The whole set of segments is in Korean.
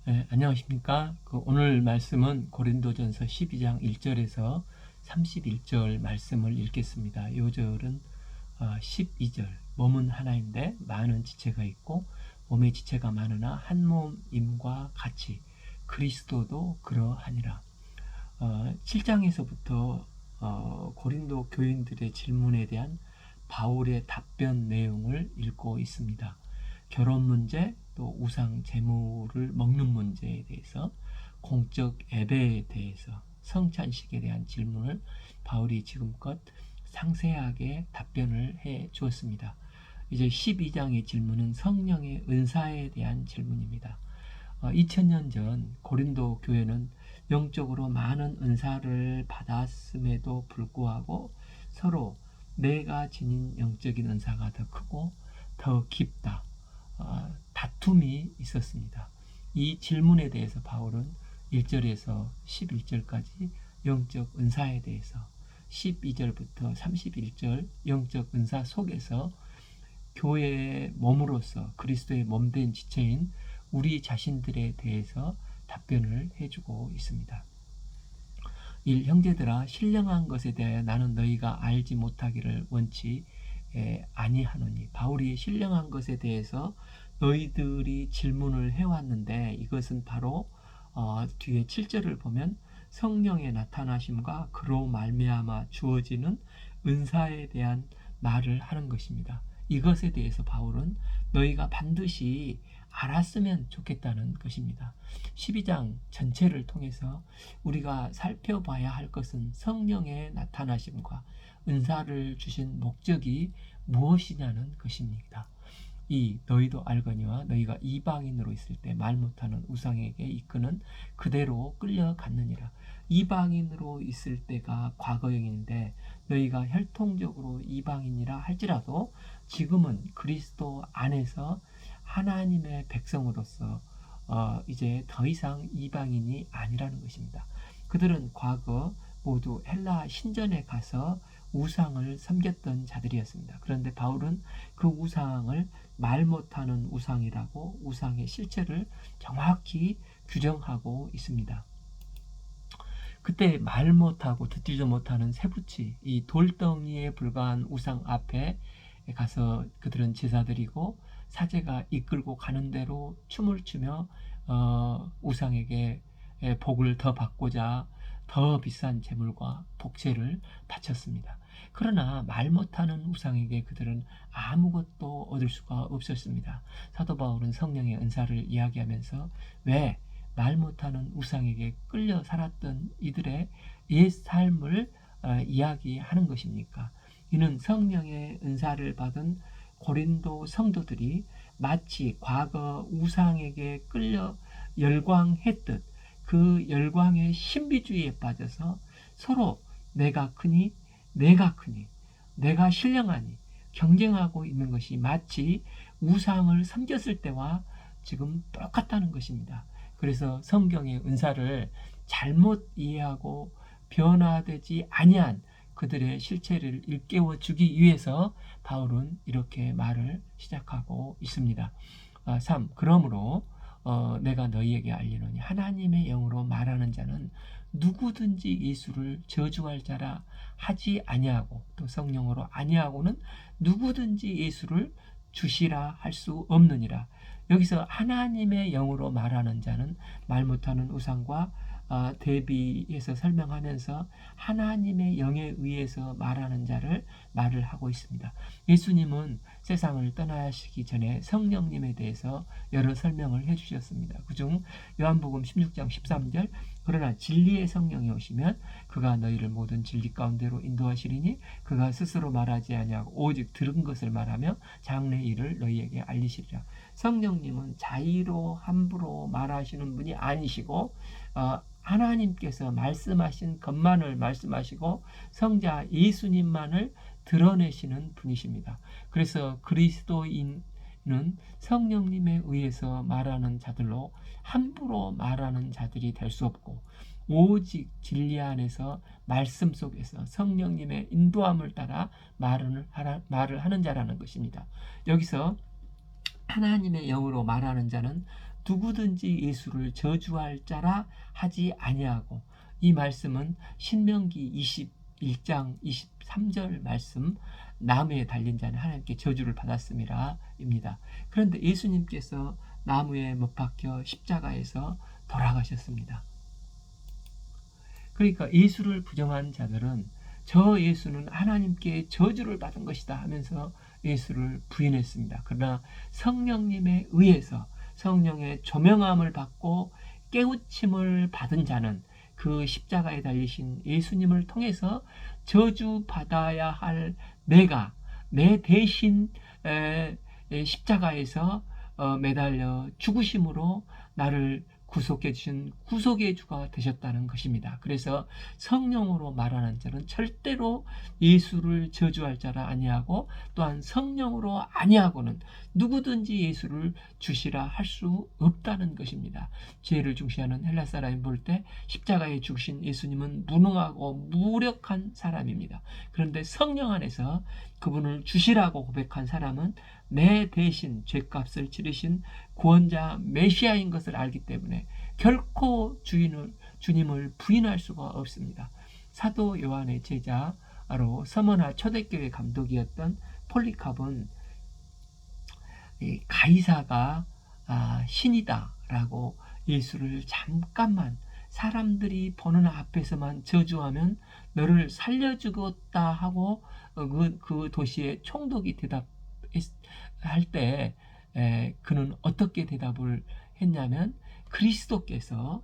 네, 안녕하십니까? 오늘 말씀은 고린도전서 12장 1절에서 31절 말씀을 읽겠습니다. 요 절은 12절 몸은 하나인데 많은 지체가 있고 몸의 지체가 많으나 한 몸임과 같이 그리스도도 그러하니라. 7장에서부터 고린도 교인들의 질문에 대한 바울의 답변 내용을 읽고 있습니다. 결혼 문제, 또 우상 제물을 먹는 문제에 대해서, 공적 예배에 대해서, 성찬식에 대한 질문을 바울이 지금껏 상세하게 답변을 해 주었습니다. 이제 12장의 질문은 성령의 은사에 대한 질문입니다. 2000년 전 고린도 교회는 영적으로 많은 은사를 받았음에도 불구하고 서로 내가 지닌 영적인 은사가 더 크고 더 깊다, 다툼이 있었습니다. 이 질문에 대해서 바울은 1절에서 11절까지 영적 은사에 대해서, 12절부터 31절 영적 은사 속에서 교회의 몸으로서 그리스도의 몸된 지체인 우리 자신들에 대해서 답변을 해주고 있습니다. 1. 형제들아, 신령한 것에 대하여 나는 너희가 알지 못하기를 원치 아니하노니. 바울이 신령한 것에 대해서 너희들이 질문을 해왔는데, 이것은 바로 뒤에 7절을 보면 성령의 나타나심과 그로 말미암아 주어지는 은사에 대한 말을 하는 것입니다. 이것에 대해서 바울은 너희가 반드시 알았으면 좋겠다는 것입니다. 12장 전체를 통해서 우리가 살펴봐야 할 것은 성령의 나타나심과 은사를 주신 목적이 무엇이냐는 것입니다. 너희도 알거니와 너희가 이방인으로 있을 때 말 못하는 우상에게 이끄는 그대로 끌려갔느니라. 이방인으로 있을 때가 과거형인데, 너희가 혈통적으로 이방인이라 할지라도 지금은 그리스도 안에서 하나님의 백성으로서 이제 더 이상 이방인이 아니라는 것입니다. 그들은 과거 모두 헬라 신전에 가서 우상을 섬겼던 자들이었습니다. 그런데 바울은 그 우상을 말 못하는 우상이라고 우상의 실체를 정확히 규정하고 있습니다. 그때 말 못하고 듣지도 못하는 쇠붙이, 이 돌덩이에 불과한 우상 앞에 가서 그들은 제사드리고 사제가 이끌고 가는 대로 춤을 추며 우상에게 복을 더 받고자 더 비싼 재물과 복제를 바쳤습니다. 그러나 말 못하는 우상에게 그들은 아무것도 얻을 수가 없었습니다. 사도 바울은 성령의 은사를 이야기하면서 왜 말 못하는 우상에게 끌려 살았던 이들의 옛 삶을 이야기하는 것입니까? 이는 성령의 은사를 받은 고린도 성도들이 마치 과거 우상에게 끌려 열광했듯 그 열광의 신비주의에 빠져서 서로 내가 크니 내가 신령하니 경쟁하고 있는 것이 마치 우상을 섬겼을 때와 지금 똑같다는 것입니다. 그래서 성경의 은사를 잘못 이해하고 변화되지 아니한 그들의 실체를 일깨워 주기 위해서 바울은 이렇게 말을 시작하고 있습니다. 3. 그러므로 내가 너희에게 알리노니 하나님의 영으로 말하는 자는 누구든지 예수를 저주할 자라 하지 아니하고, 또 성령으로 아니하고는 누구든지 예수를 주시라 할 수 없느니라. 여기서 하나님의 영으로 말하는 자는 말 못하는 우상과 대비해서 설명하면서 하나님의 영에 의해서 말하는 자를 말을 하고 있습니다. 예수님은 세상을 떠나시기 전에 성령님에 대해서 여러 설명을 해주셨습니다. 그중 요한복음 16장 13절 그러나 진리의 성령이 오시면 그가 너희를 모든 진리 가운데로 인도하시리니 그가 스스로 말하지 아니하고 오직 들은 것을 말하며 장래 일을 너희에게 알리시리라. 성령님은 자의로 함부로 말하시는 분이 아니시고 하나님께서 말씀하신 것만을 말씀하시고 성자 예수님만을 드러내시는 분이십니다. 그래서 그리스도인은 성령님에 의해서 말하는 자들로 함부로 말하는 자들이 될 수 없고, 오직 진리 안에서 말씀 속에서 성령님의 인도함을 따라 말을 하는 자라는 것입니다. 여기서 하나님의 영으로 말하는 자는 누구든지 예수를 저주할 자라 하지 아니하고, 이 말씀은 신명기 21장 23절 말씀, 나무에 달린 자는 하나님께 저주를 받았음이라 입니다. 그런데 예수님께서 나무에 못 박혀 십자가에서 돌아가셨습니다. 그러니까 예수를 부정한 자들은 저 예수는 하나님께 저주를 받은 것이다 하면서 예수를 부인했습니다. 그러나 성령님에 의해서 성령의 조명함을 받고 깨우침을 받은 자는 그 십자가에 달리신 예수님을 통해서 저주받아야 할 내가 내 대신 십자가에서 매달려 죽으심으로 나를 구속해 주신 구속의 주가 되셨다는 것입니다. 그래서 성령으로 말하는 자는 절대로 예수를 저주할 자라 아니하고, 또한 성령으로 아니하고는 누구든지 예수를 주시라 할 수 없다는 것입니다. 죄를 중시하는 헬라 사람이 볼 때 십자가에 죽으신 예수님은 무능하고 무력한 사람입니다. 그런데 성령 안에서 그분을 주시라고 고백한 사람은 내 대신 죄값을 치르신 구원자 메시아인 것을 알기 때문에 결코 주님을 부인할 수가 없습니다. 사도 요한의 제자로 서머나 초대교회 감독이었던 폴리캅은 가이사가 신이다라고 예수를 잠깐만 사람들이 보는 앞에서만 저주하면 너를 살려주겠다 하고 그 도시의 총독이 대답할 때 그는 어떻게 대답을 했냐면, 그리스도께서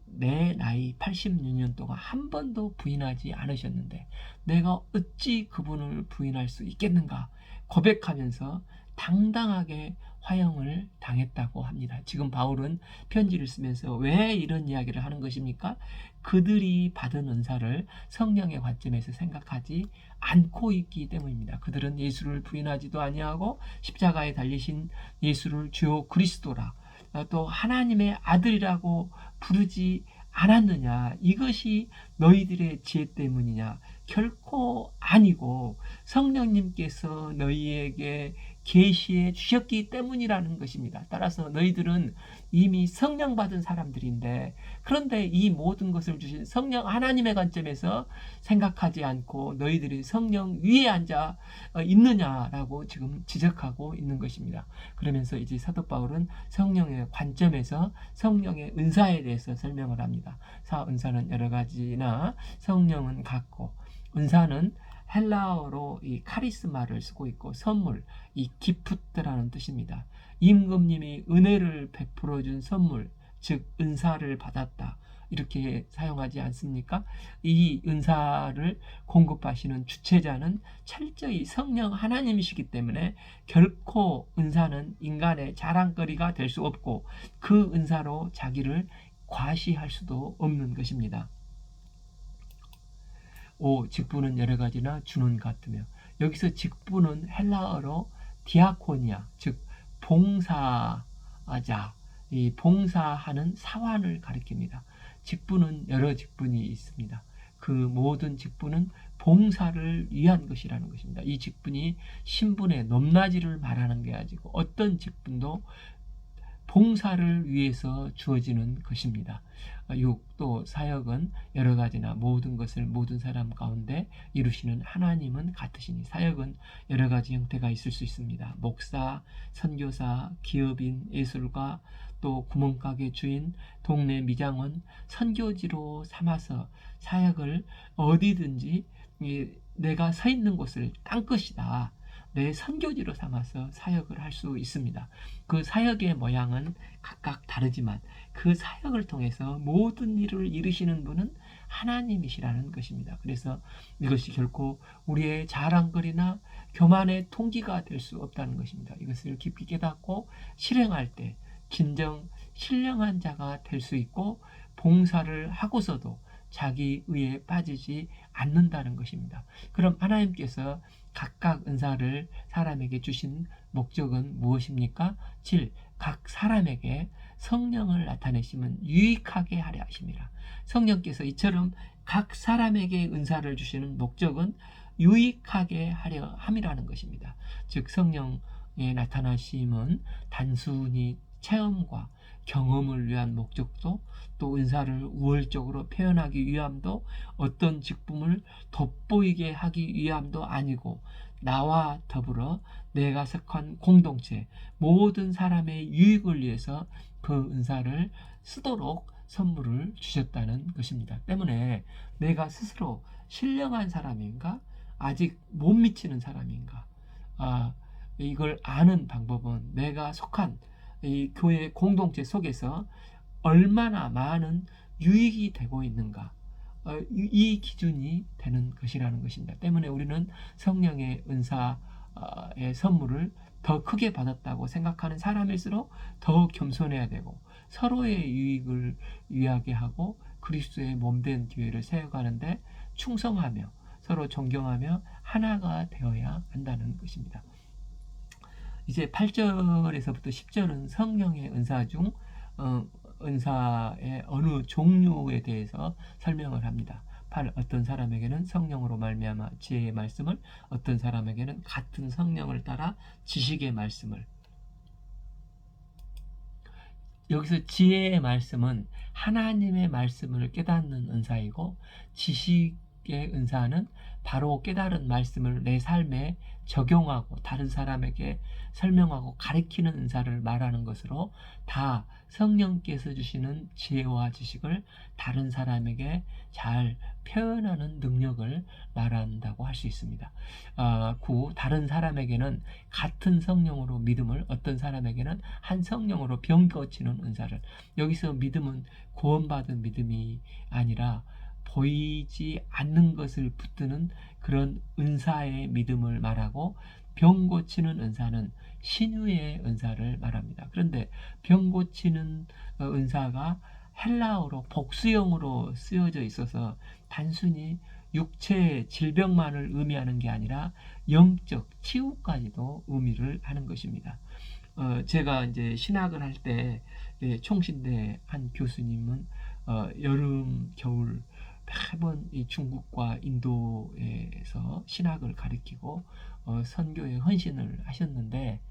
내 나이 86년 동안 한 번도 부인하지 않으셨는데 내가 어찌 그분을 부인할 수 있겠는가 고백하면서 당당하게 화형을 당했다고 합니다. 지금 바울은 편지를 쓰면서 왜 이런 이야기를 하는 것입니까? 그들이 받은 은사를 성령의 관점에서 생각하지 않고 있기 때문입니다. 그들은 예수를 부인하지도 아니하고 십자가에 달리신 예수를 주요 그리스도라, 또 하나님의 아들이라고 부르지 않았느냐? 이것이 너희들의 지혜 때문이냐? 결코 아니고 성령님께서 너희에게 계시해 주셨기 때문이라는 것입니다. 따라서 너희들은 이미 성령 받은 사람들인데, 그런데 이 모든 것을 주신 성령 하나님의 관점에서 생각하지 않고 너희들이 성령 위에 앉아 있느냐라고 지금 지적하고 있는 것입니다. 그러면서 이제 사도 바울은 성령의 관점에서 성령의 은사에 대해서 설명을 합니다. 은사는 여러 가지나 성령은 같고, 은사는 헬라어로 이 카리스마를 쓰고 있고, 선물, 이 기프트라는 뜻입니다. 임금님이 은혜를 베풀어 준 선물, 즉 은사를 받았다, 이렇게 사용하지 않습니까? 이 은사를 공급하시는 주체자는 철저히 성령 하나님이시기 때문에 결코 은사는 인간의 자랑거리가 될 수 없고, 그 은사로 자기를 과시할 수도 없는 것입니다. 직분은 여러 가지나 주는 같으며, 여기서 직분은 헬라어로 디아코니아, 즉 봉사자, 이 봉사하는 사환을 가리킵니다. 직분은 여러 직분이 있습니다. 그 모든 직분은 봉사를 위한 것이라는 것입니다. 이 직분이 신분의 높낮이를 말하는 게 아니고 어떤 직분도 봉사를 위해서 주어지는 것입니다. 또 사역은 여러 가지나 모든 것을 모든 사람 가운데 이루시는 하나님은 같으시니, 사역은 여러 가지 형태가 있을 수 있습니다. 목사, 선교사, 기업인, 예술가, 또 구멍가게 주인, 동네 미장원, 선교지로 삼아서 사역을 어디든지 내가 서 있는 곳을 땅끝이다, 내 선교지로 삼아서 사역을 할 수 있습니다. 그 사역의 모양은 각각 다르지만 그 사역을 통해서 모든 일을 이루시는 분은 하나님이시라는 것입니다. 그래서 이것이 결코 우리의 자랑거리나 교만의 통기가 될 수 없다는 것입니다. 이것을 깊이 깨닫고 실행할 때 진정 신령한 자가 될 수 있고, 봉사를 하고서도 자기 의에 빠지지 않는다는 것입니다. 그럼 하나님께서 각각 은사를 사람에게 주신 목적은 무엇입니까? 7. 각 사람에게 성령을 나타내시면 유익하게 하려 하심이라. 성령께서 이처럼 각 사람에게 은사를 주시는 목적은 유익하게 하려 함이라는 것입니다. 즉 성령의 나타나심은 단순히 체험과 경험을 위한 목적도, 또 은사를 우월적으로 표현하기 위함도, 어떤 직분을 돋보이게 하기 위함도 아니고, 나와 더불어 내가 속한 공동체 모든 사람의 유익을 위해서 그 은사를 쓰도록 선물을 주셨다는 것입니다. 때문에 내가 스스로 신령한 사람인가, 아직 못 미치는 사람인가, 이걸 아는 방법은 내가 속한 이 교회 공동체 속에서 얼마나 많은 유익이 되고 있는가, 이 기준이 되는 것이라는 것입니다. 때문에 우리는 성령의 은사의 선물을 더 크게 받았다고 생각하는 사람일수록 더 겸손해야 되고, 서로의 유익을 위하게 하고 그리스도의 몸된 교회를 세워가는데 충성하며 서로 존경하며 하나가 되어야 한다는 것입니다. 이제 8절에서부터 10절은 성령의 은사 중 은사의 어느 종류에 대해서 설명을 합니다. 어떤 사람에게는 성령으로 말미암아 지혜의 말씀을, 어떤 사람에게는 같은 성령을 따라 지식의 말씀을. 여기서 지혜의 말씀은 하나님의 말씀을 깨닫는 은사이고, 지식의 은사는 바로 깨달은 말씀을 내 삶에 적용하고 다른 사람에게 설명하고 가르치는 은사를 말하는 것으로, 다 성령께서 주시는 지혜와 지식을 다른 사람에게 잘 표현하는 능력을 말한다고 할 수 있습니다. 다른 사람에게는 같은 성령으로 믿음을, 어떤 사람에게는 한 성령으로 병 고치는 은사를. 여기서 믿음은 구원받은 믿음이 아니라 보이지 않는 것을 붙드는 그런 은사의 믿음을 말하고, 병 고치는 은사는 신유의 은사를 말합니다. 그런데 병 고치는 은사가 헬라어로 복수형으로 쓰여져 있어서 단순히 육체의 질병만을 의미하는 게 아니라 영적 치유까지도 의미를 하는 것입니다. 제가 이제 신학을 할 때 총신대 한 교수님은 여름, 겨울 매번 이 중국과 인도에서 신학을 가르치고 선교에 헌신을 하셨는데,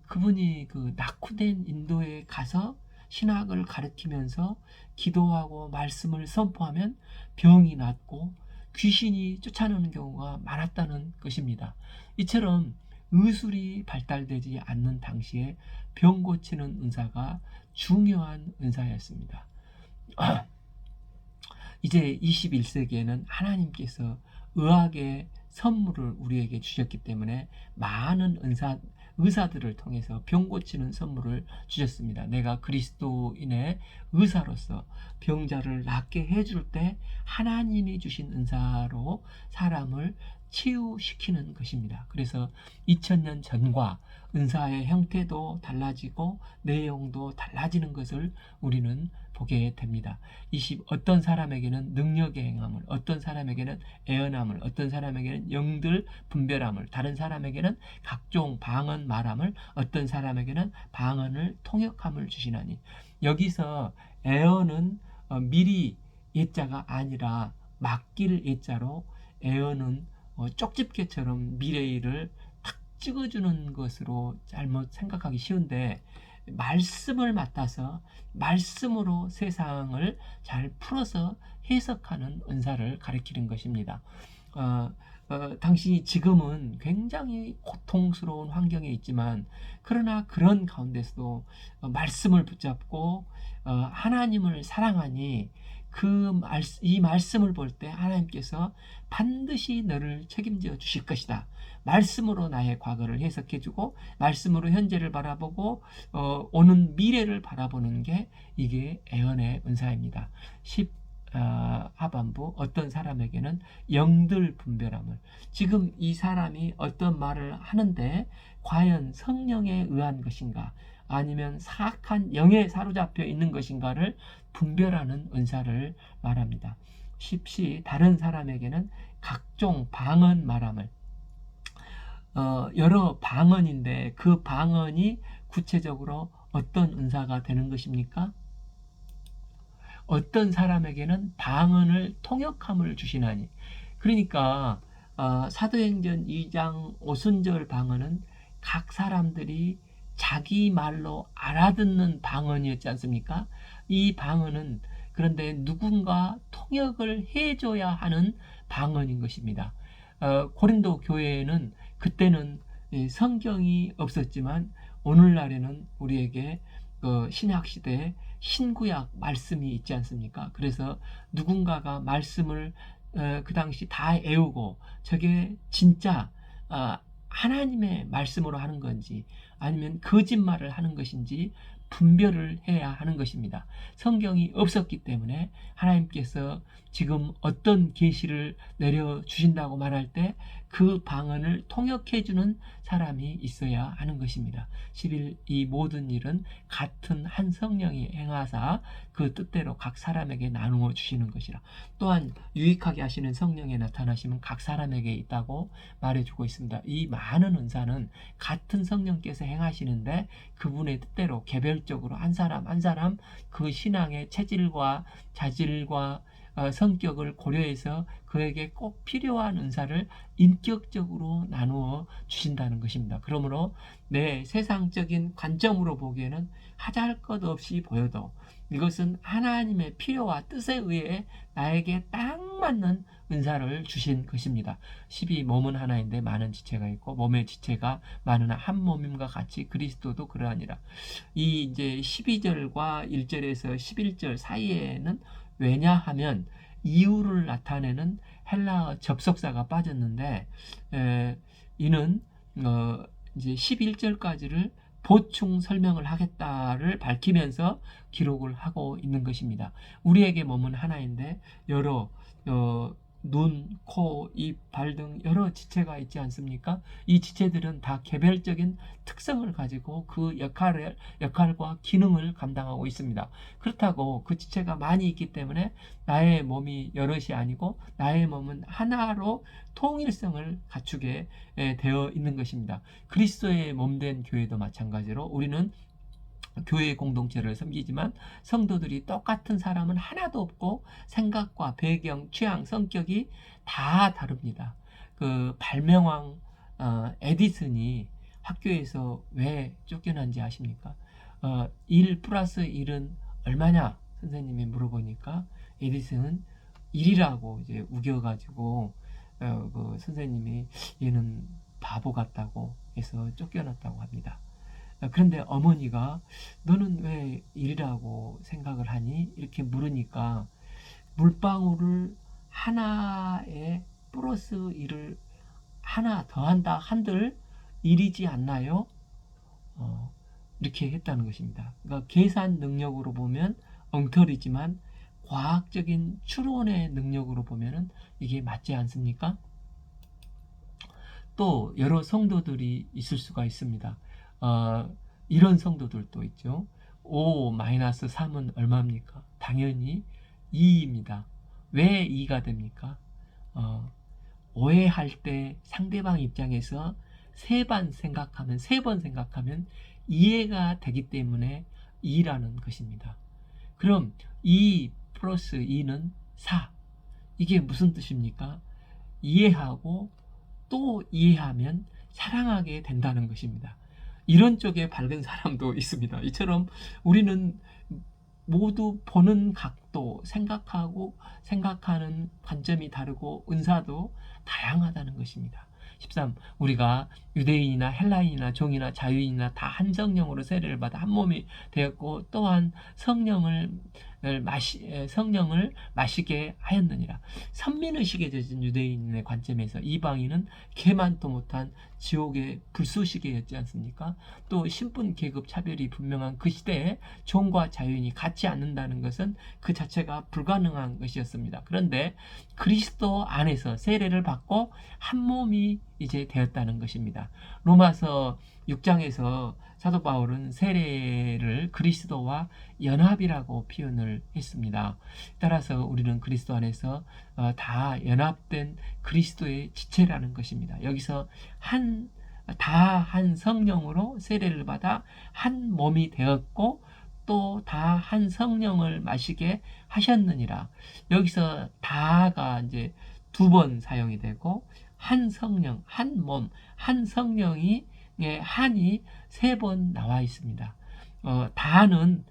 그분이 그 낙후된 인도에 가서 신학을 가르치면서 기도하고 말씀을 선포하면 병이 낫고 귀신이 쫓아내는 경우가 많았다는 것입니다. 이처럼 의술이 발달되지 않는 당시에 병 고치는 은사가 중요한 은사였습니다. 이제 21세기에는 하나님께서 의학의 선물을 우리에게 주셨기 때문에 많은 의사들을 통해서 병 고치는 선물을 주셨습니다. 내가 그리스도인의 의사로서 병자를 낫게 해줄 때 하나님이 주신 은사로 사람을 치유시키는 것입니다. 그래서 2000년 전과 은사의 형태도 달라지고 내용도 달라지는 것을 우리는 보게 됩니다. 어떤 사람에게는 능력의 행함을, 어떤 사람에게는 애언함을, 어떤 사람에게는 영들 분별함을, 다른 사람에게는 각종 방언 말함을, 어떤 사람에게는 방언을 통역함을 주시나니. 여기서 애언은 미리 예자가 아니라 맡길 예자로, 애언은 쪽집게처럼 미래일을 탁 찍어주는 것으로 잘못 생각하기 쉬운데, 말씀을 맡아서 말씀으로 세상을 잘 풀어서 해석하는 은사를 가리키는 것입니다. 당신이 지금은 굉장히 고통스러운 환경에 있지만, 그러나 그런 가운데서도 말씀을 붙잡고 하나님을 사랑하니 이 말씀을 볼 때 하나님께서 반드시 너를 책임져 주실 것이다. 말씀으로 나의 과거를 해석해주고, 말씀으로 현재를 바라보고 오는 미래를 바라보는 게 이게 애언의 은사입니다. 하반부, 어떤 사람에게는 영들 분별함을. 지금 이 사람이 어떤 말을 하는데 과연 성령에 의한 것인가, 아니면 사악한 영에 사로잡혀 있는 것인가를 분별하는 은사를 말합니다. 다른 사람에게는 각종 방언 말함을. 여러 방언인데 그 방언이 구체적으로 어떤 은사가 되는 것입니까? 어떤 사람에게는 방언을 통역함을 주시나니. 그러니까 사도행전 2장 오순절 방언은 각 사람들이 자기 말로 알아듣는 방언이었지 않습니까? 이 방언은 그런데 누군가 통역을 해줘야 하는 방언인 것입니다. 고린도 교회에는 그때는 성경이 없었지만 오늘날에는 우리에게 신약 시대에 신구약 말씀이 있지 않습니까? 그래서 누군가가 말씀을 그 당시 다 외우고 저게 진짜 하나님의 말씀으로 하는 건지 아니면 거짓말을 하는 것인지 분별을 해야 하는 것입니다. 성경이 없었기 때문에 하나님께서 지금 어떤 계시를 내려주신다고 말할 때 그 방언을 통역해주는 사람이 있어야 하는 것입니다. 11. 이 모든 일은 같은 한 성령이 행하사 그 뜻대로 각 사람에게 나누어 주시는 것이라. 또한 유익하게 하시는 성령의 나타나심은 각 사람에게 있다고 말해주고 있습니다. 이 많은 은사는 같은 성령께서 행하시는데 그분의 뜻대로 개별적으로 한 사람 한 사람 그 신앙의 체질과 자질과 성격을 고려해서 그에게 꼭 필요한 은사를 인격적으로 나누어 주신다는 것입니다. 그러므로 내 세상적인 관점으로 보기에는 하잘 것 없이 보여도 이것은 하나님의 필요와 뜻에 의해 나에게 딱 맞는 은사를 주신 것입니다. 12. 몸은 하나인데 많은 지체가 있고 몸의 지체가 많으나 한 몸임과 같이 그리스도도 그러하니라. 이 이제 12절과 1절에서 11절 사이에는 왜냐하면 이유를 나타내는 헬라어 접속사가 빠졌는데 이는 이제 11절까지를 보충 설명을 하겠다를 밝히면서 기록을 하고 있는 것입니다. 우리에게 몸은 하나인데 여러 눈, 코, 입, 발 등 여러 지체가 있지 않습니까? 이 지체들은 다 개별적인 특성을 가지고 그 역할과 기능을 감당하고 있습니다. 그렇다고 그 지체가 많이 있기 때문에 나의 몸이 여럿이 아니고 나의 몸은 하나로 통일성을 갖추게 되어 있는 것입니다. 그리스도의 몸된 교회도 마찬가지로 우리는 교회 공동체를 섬기지만 성도들이 똑같은 사람은 하나도 없고 생각과 배경, 취향, 성격이 다 다릅니다. 그 발명왕 에디슨이 학교에서 왜 쫓겨난지 아십니까? 1 플러스 1은 얼마냐? 선생님이 물어보니까 에디슨은 1이라고 이제 우겨가지고 그 선생님이 얘는 바보 같다고 해서 쫓겨났다고 합니다. 그런데 어머니가 너는 왜 1이라고 생각을 하니? 이렇게 물으니까 물방울을 하나에 플러스 1을 하나 더한다 한들 1이지 않나요? 이렇게 했다는 것입니다. 그러니까 계산 능력으로 보면 엉터리지만 과학적인 추론의 능력으로 보면 이게 맞지 않습니까? 또 여러 성도들이 있을 수가 있습니다. 이런 성도들도 있죠. 5-3은 얼마입니까? 당연히 2입니다. 왜 2가 됩니까? 오해할 때 상대방 입장에서 3번 생각하면 이해가 되기 때문에 2라는 것입니다. 그럼 2 플러스 2는 4. 이게 무슨 뜻입니까? 이해하고 또 이해하면 사랑하게 된다는 것입니다. 이런 쪽에 밝은 사람도 있습니다. 이처럼 우리는 모두 보는 각도, 생각하는 관점이 다르고 은사도 다양하다는 것입니다. 13. 우리가 유대인이나 헬라인이나 종이나 자유인이나 다 한 성령으로 세례를 받아 한 몸이 되었고 또한 성령을 마시게 하였느니라. 선민의식에 젖은 유대인의 관점에서 이방인은 개만도 못한 지옥의 불쏘시개였지 않습니까? 또 신분 계급 차별이 분명한 그 시대에 종과 자유인이 같지 않는다는 것은 그 자체가 불가능한 것이었습니다. 그런데 그리스도 안에서 세례를 받고 한 몸이 이제 되었다는 것입니다. 로마서 6장에서 사도 바울은 세례를 그리스도와 연합이라고 표현을 했습니다. 따라서 우리는 그리스도 안에서 다 연합된 그리스도의 지체라는 것입니다. 여기서 다 한 성령으로 세례를 받아 한 몸이 되었고 또 다 한 성령을 마시게 하셨느니라. 여기서 다가 이제 2번 사용이 되고 한 성령, 한 몸, 한 성령이 한이 3번 나와 있습니다. 다는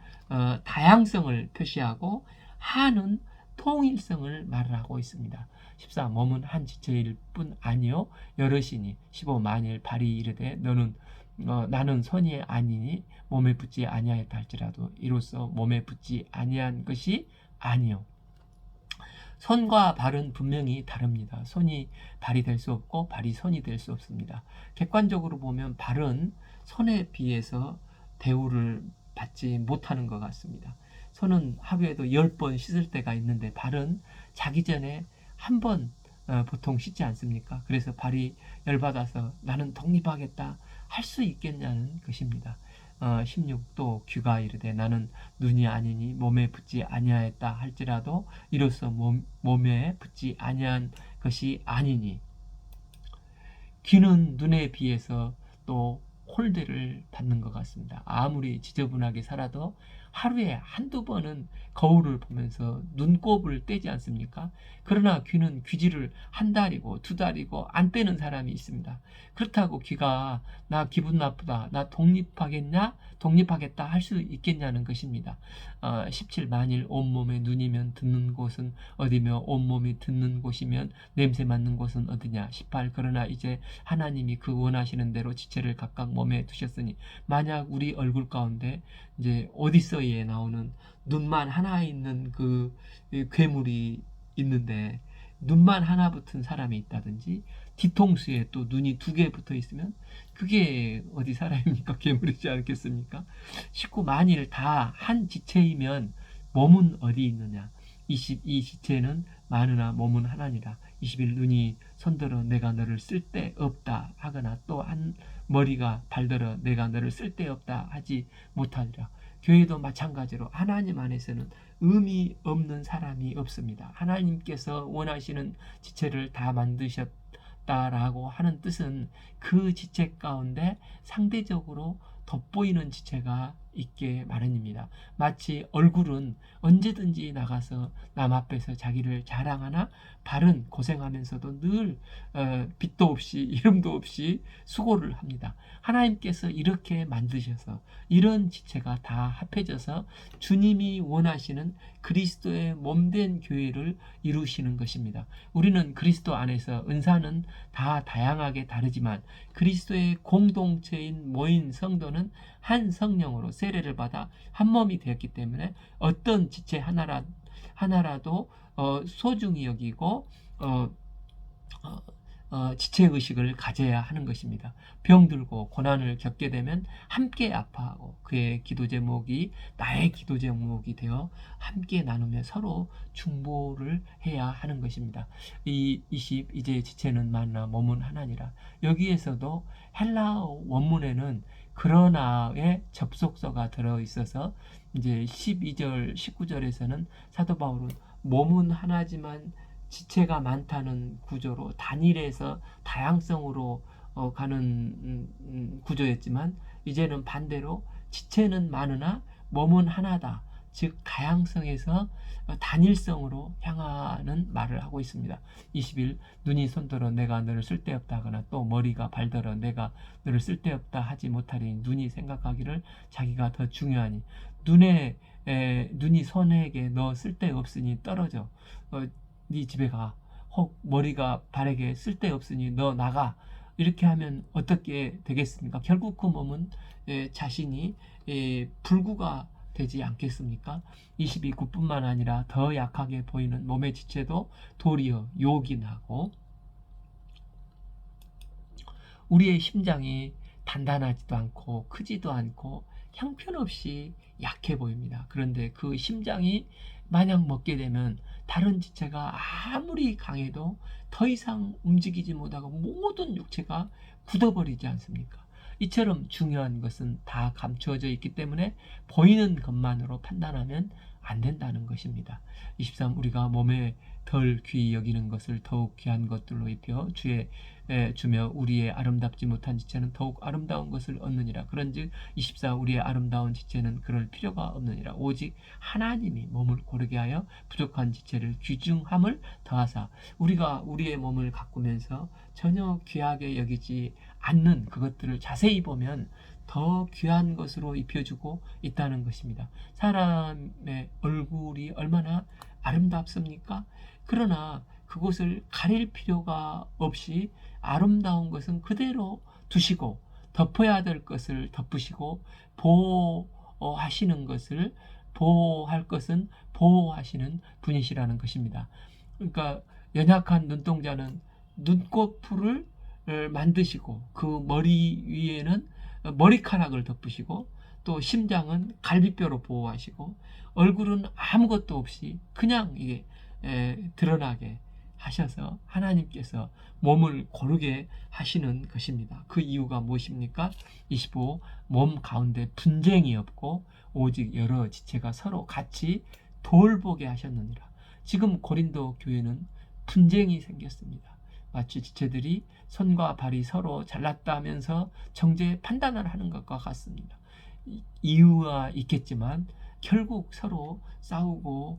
다양성을 표시하고 한은 통일성을 말을 하고 있습니다. 14. 몸은 한 지체일 뿐 아니요 여럿이니. 15. 만일 발이 이르되 너는 나는 손이 아니니 몸에 붙지 아니하였다 할지라도 이로써 몸에 붙지 아니한 것이 아니요. 손과 발은 분명히 다릅니다. 손이 발이 될 수 없고 발이 손이 될 수 없습니다. 객관적으로 보면 발은 손에 비해서 대우를 받지 못하는 것 같습니다. 손은 하루에도 10번 씻을 때가 있는데 발은 자기 전에 한 번 보통 씻지 않습니까? 그래서 발이 열받아서 나는 독립하겠다 할 수 있겠냐는 것입니다. 16도 귀가 이르되 나는 눈이 아니니 몸에 붙지 아니하였다 할지라도 이로써 몸에 붙지 아니한 것이 아니니. 귀는 눈에 비해서 또 홀대를 받는 것 같습니다. 아무리 지저분하게 살아도 하루에 한두 번은 거울을 보면서 눈곱을 떼지 않습니까? 그러나 귀는 귀지를 한 달이고 2달이고 안 떼는 사람이 있습니다. 그렇다고 귀가 나 기분 나쁘다, 나 독립하겠다 할 수 있겠냐는 것입니다. 17. 만일 온몸에 눈이면 듣는 곳은 어디며 온몸이 듣는 곳이면 냄새 맡는 곳은 어디냐. 18. 그러나 이제 하나님이 그 원하시는 대로 지체를 각각 몸에 두셨으니 만약 우리 얼굴 가운데 이제 오디세이에 나오는 눈만 하나 있는 그 괴물이 있는데 눈만 하나 붙은 사람이 있다든지 뒤통수에 또 눈이 2개 붙어 있으면 그게 어디 사람입니까? 괴물이지 않겠습니까? 19. 만일 다 한 지체이면 몸은 어디 있느냐. 20. 이 지체는 많으나 몸은 하나니라. 21. 눈이 손들어 내가 너를 쓸데없다 하거나 또 한 머리가 발들어 내가 너를 쓸데없다 하지 못하리라. 교회도 마찬가지로 하나님 안에서는 의미 없는 사람이 없습니다. 하나님께서 원하시는 지체를 다 만드셨다라고 하는 뜻은 그 지체 가운데 상대적으로 돋보이는 지체가 있게 마련입니다. 마치 얼굴은 언제든지 나가서 남 앞에서 자기를 자랑하나 발은 고생하면서도 늘 빛도 없이 이름도 없이 수고를 합니다. 하나님께서 이렇게 만드셔서 이런 지체가 다 합해져서 주님이 원하시는 그리스도의 몸된 교회를 이루시는 것입니다. 우리는 그리스도 안에서 은사는 다 다양하게 다르지만 그리스도의 공동체인 모인 성도는 한 성령으로 세례를 받아 한 몸이 되었기 때문에 어떤 지체 하나라도 소중히 여기고 지체의식을 가져야 하는 것입니다. 병들고 고난을 겪게 되면 함께 아파하고 그의 기도 제목이 나의 기도 제목이 되어 함께 나누며 서로 중보를 해야 하는 것입니다. 20. 이제 지체는 많으나 몸은 하나니라. 여기에서도 헬라어 원문에는 그러나의 접속사가 들어있어서 이제 12절 19절에서는 사도 바울은 몸은 하나지만 지체가 많다는 구조로 단일에서 다양성으로 가는 구조였지만 이제는 반대로 지체는 많으나 몸은 하나다. 즉 다양성에서 단일성으로 향하는 말을 하고 있습니다. 21. 눈이 손들어 내가 너를 쓸데없다 하거나 또 머리가 발들어 내가 너를 쓸데없다 하지 못하리니 눈이 생각하기를 자기가 더 중요하니 눈이 손에게 너 쓸데없으니 떨어져 네 집에 가. 혹 머리가 발에게 쓸데없으니 너 나가. 이렇게 하면 어떻게 되겠습니까? 결국 그 몸은 자신이 불구가 되지 않겠습니까? 22. 굿뿐만 아니라 더 약하게 보이는 몸의 지체도 도리어 욕이 나고 우리의 심장이 단단하지도 않고 크지도 않고 형편없이 약해 보입니다. 그런데 그 심장이 만약 먹게 되면 다른 지체가 아무리 강해도 더 이상 움직이지 못하고 모든 육체가 굳어버리지 않습니까? 이처럼 중요한 것은 다 감추어져 있기 때문에 보이는 것만으로 판단하면 안 된다는 것입니다. 23. 우리가 몸에 덜 귀히 여기는 것을 더욱 귀한 것들로 입혀 주며 우리의 아름답지 못한 지체는 더욱 아름다운 것을 얻느니라. 그런즉 24. 우리의 아름다운 지체는 그럴 필요가 없느니라. 오직 하나님이 몸을 고르게 하여 부족한 지체를 귀중함을 더하사 우리가 우리의 몸을 가꾸면서 전혀 귀하게 여기지 않는 그것들을 자세히 보면 더 귀한 것으로 입혀주고 있다는 것입니다. 사람의 얼굴이 얼마나 아름답습니까? 그러나 그것을 가릴 필요가 없이 아름다운 것은 그대로 두시고 덮어야 될 것을 덮으시고 보호하시는 것을 보호할 것은 보호하시는 분이시라는 것입니다. 그러니까 연약한 눈동자는 눈꺼풀을 만드시고 그 머리 위에는 머리카락을 덮으시고 또 심장은 갈비뼈로 보호하시고 얼굴은 아무것도 없이 그냥 이게 드러나게 하셔서 하나님께서 몸을 고르게 하시는 것입니다. 그 이유가 무엇입니까? 25. 몸 가운데 분쟁이 없고 오직 여러 지체가 서로 같이 돌보게 하셨느니라. 지금 고린도 교회는 분쟁이 생겼습니다. 마치 지체들이 손과 발이 서로 잘났다 하면서 정죄 판단을 하는 것과 같습니다. 이유가 있겠지만 결국 서로 싸우고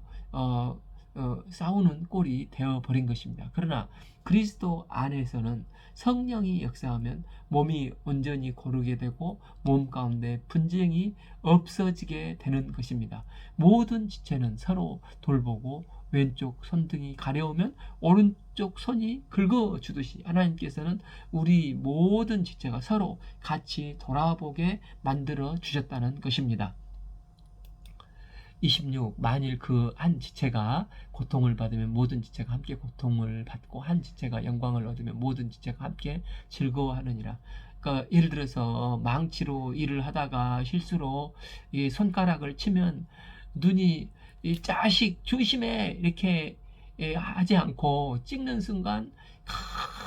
싸우는 꼴이 되어버린 것입니다. 그러나 그리스도 안에서는 성령이 역사하면 몸이 온전히 고르게 되고 몸 가운데 분쟁이 없어지게 되는 것입니다. 모든 지체는 서로 돌보고 왼쪽 손등이 가려우면 오른쪽 손이 긁어주듯이 하나님께서는 우리 모든 지체가 서로 같이 돌아보게 만들어 주셨다는 것입니다. 26. 만일 그 한 지체가 고통을 받으면 모든 지체가 함께 고통을 받고 한 지체가 영광을 얻으면 모든 지체가 함께 즐거워하느니라. 그러니까 예를 들어서 망치로 일을 하다가 실수로 이 손가락을 치면 눈이 이 자식 조심해 이렇게 하지 않고 찍는 순간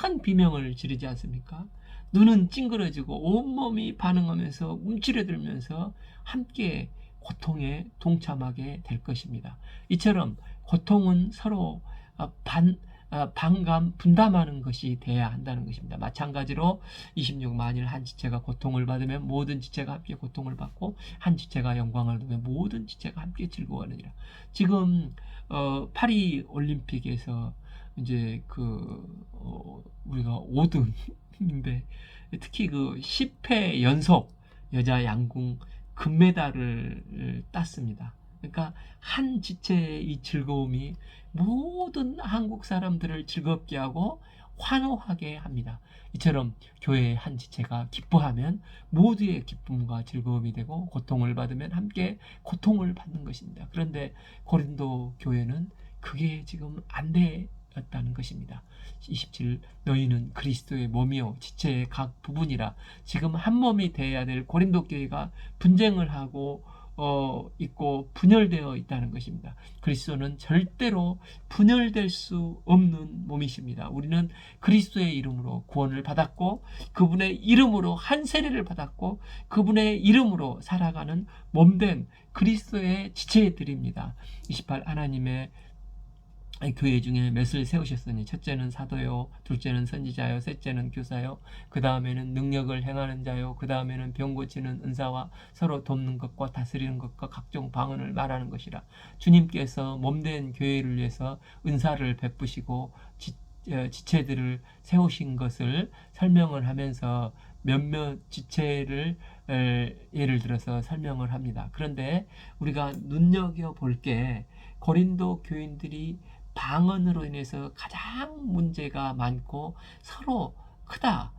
큰 비명을 지르지 않습니까? 눈은 찡그러지고 온몸이 반응하면서 움츠려들면서 함께 고통에 동참하게 될 것입니다. 이처럼 고통은 서로 반감, 분담하는 것이 돼야 한다는 것입니다. 마찬가지로 26. 만일 한 지체가 고통을 받으면 모든 지체가 함께 고통을 받고 한 지체가 영광을 얻으면 모든 지체가 함께 즐거워하느니라. 지금 파리 올림픽에서 이제 우리가 5등인데 특히 그 10회 연속 여자 양궁 금메달을 땄습니다. 그러니까 한 지체의 이 즐거움이 모든 한국 사람들을 즐겁게 하고 환호하게 합니다. 이처럼 교회의 한 지체가 기뻐하면 모두의 기쁨과 즐거움이 되고 고통을 받으면 함께 고통을 받는 것입니다. 그런데 고린도 교회는 그게 지금 안 되었다는 것입니다. 27. 너희는 그리스도의 몸이요 지체의 각 부분이라. 지금 한 몸이 되어야 될 고린도 교회가 분쟁을 하고 있고 분열되어 있다는 것입니다. 그리스도는 절대로 분열될 수 없는 몸이십니다. 우리는 그리스도의 이름으로 구원을 받았고 그분의 이름으로 한 세례를 받았고 그분의 이름으로 살아가는 몸된 그리스도의 지체들입니다. 28. 하나님의 교회 중에 몇을 세우셨으니 첫째는 사도요, 둘째는 선지자요, 셋째는 교사요, 그 다음에는 능력을 행하는 자요, 그 다음에는 병 고치는 은사와 서로 돕는 것과 다스리는 것과 각종 방언을 말하는 것이라. 주님께서 몸된 교회를 위해서 은사를 베푸시고 지체들을 세우신 것을 설명을 하면서 몇몇 지체를 예를 들어서 설명을 합니다. 그런데 우리가 눈여겨볼 게 고린도 교인들이 방언으로 인해서 가장 문제가 많고 서로 크다,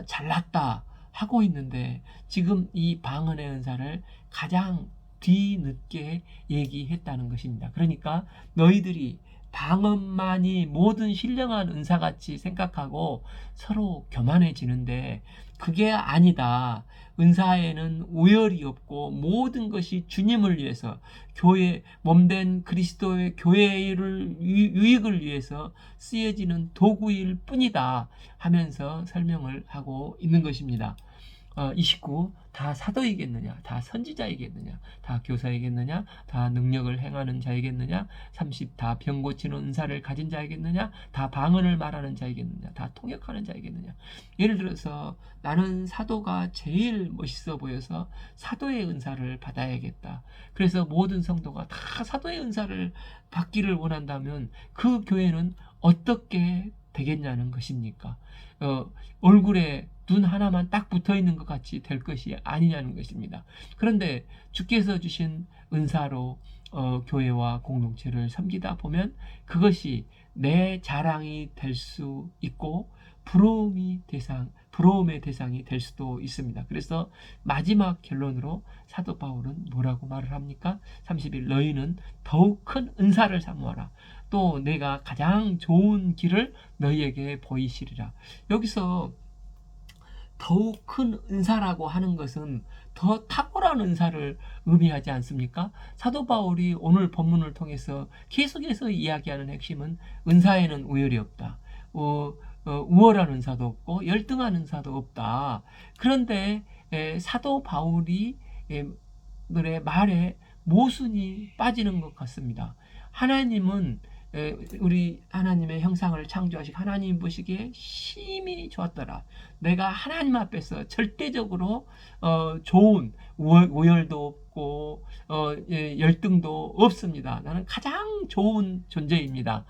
잘났다 하고 있는데 지금 이 방언의 은사를 가장 뒤늦게 얘기했다는 것입니다. 그러니까 너희들이 방언만이 모든 신령한 은사같이 생각하고 서로 교만해지는데 그게 아니다. 은사에는 우열이 없고 모든 것이 주님을 위해서 교회 몸된 그리스도의 교회를 유익을 위해서 쓰여지는 도구일 뿐이다 하면서 설명을 하고 있는 것입니다. 29. 다 사도이겠느냐? 다 선지자이겠느냐? 다 교사이겠느냐? 다 능력을 행하는 자이겠느냐? 30. 다 병 고치는 은사를 가진 자이겠느냐? 다 방언을 말하는 자이겠느냐? 다 통역하는 자이겠느냐? 예를 들어서 나는 사도가 제일 멋있어 보여서 사도의 은사를 받아야겠다. 그래서 모든 성도가 다 사도의 은사를 받기를 원한다면 그 교회는 어떻게 되겠냐는 것입니까? 얼굴에 눈 하나만 딱 붙어 있는 것 같이 될 것이 아니냐는 것입니다. 그런데 주께서 주신 은사로 교회와 공동체를 섬기다 보면 그것이 내 자랑이 될 수 있고 부러움의 대상이 될 수도 있습니다. 그래서 마지막 결론으로 사도 바울은 뭐라고 말을 합니까? 30일 너희는 더욱 큰 은사를 사모하라. 또 내가 가장 좋은 길을 너희에게 보이시리라. 여기서 더욱 큰 은사라고 하는 것은 더 탁월한 은사를 의미하지 않습니까? 사도 바울이 오늘 본문을 통해서 계속해서 이야기하는 핵심은 은사에는 우열이 없다. 우월한 은사도 없고 열등한 은사도 없다. 그런데 사도 바울이 말에 모순이 빠지는 것 같습니다. 하나님은 우리 하나님의 형상을 창조하신 하나님 보시기에 심히 좋았더라. 내가 하나님 앞에서 절대적으로 좋은 오열도 없고 열등도 없습니다. 나는 가장 좋은 존재입니다.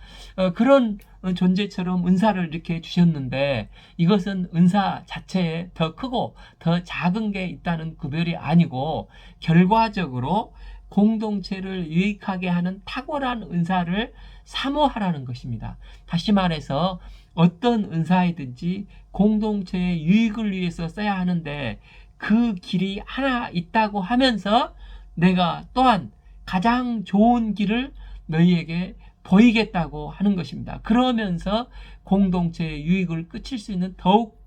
그런 존재처럼 은사를 이렇게 주셨는데 이것은 은사 자체에 더 크고 더 작은 게 있다는 구별이 아니고 결과적으로 공동체를 유익하게 하는 탁월한 은사를 사모하라는 것입니다. 다시 말해서 어떤 은사이든지 공동체의 유익을 위해서 써야 하는데 그 길이 하나 있다고 하면서 내가 또한 가장 좋은 길을 너희에게 보이겠다고 하는 것입니다. 그러면서 공동체의 유익을 끝일 수 있는 더욱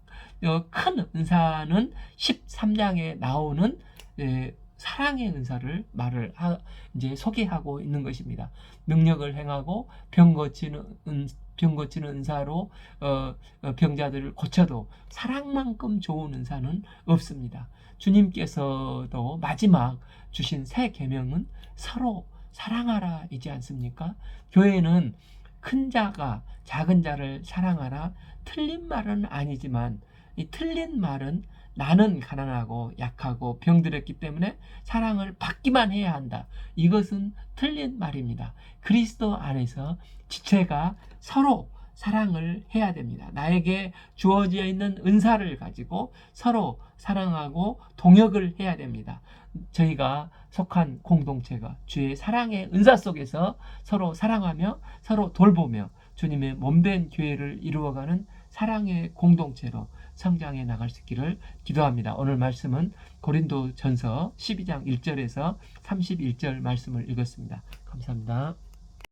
큰 은사는 13장에 나오는 사랑의 은사를 이제 소개하고 있는 것입니다. 능력을 행하고 병 고치는 은사로 병자들을 고쳐도 사랑만큼 좋은 은사는 없습니다. 주님께서도 마지막 주신 새 계명은 서로 사랑하라이지 않습니까? 교회는 큰 자가 작은 자를 사랑하라. 틀린 말은 아니지만 이 틀린 말은 나는 가난하고 약하고 병들었기 때문에 사랑을 받기만 해야 한다. 이것은 틀린 말입니다. 그리스도 안에서 지체가 서로 사랑을 해야 됩니다. 나에게 주어져 있는 은사를 가지고 서로 사랑하고 동역을 해야 됩니다. 저희가 속한 공동체가 주의 사랑의 은사 속에서 서로 사랑하며 서로 돌보며 주님의 몸된 교회를 이루어가는 사랑의 공동체로 성장해 나갈 수 있기를 기도합니다. 오늘 말씀은 고린도전서 12장 1절에서 31절 말씀을 읽었습니다. 감사합니다.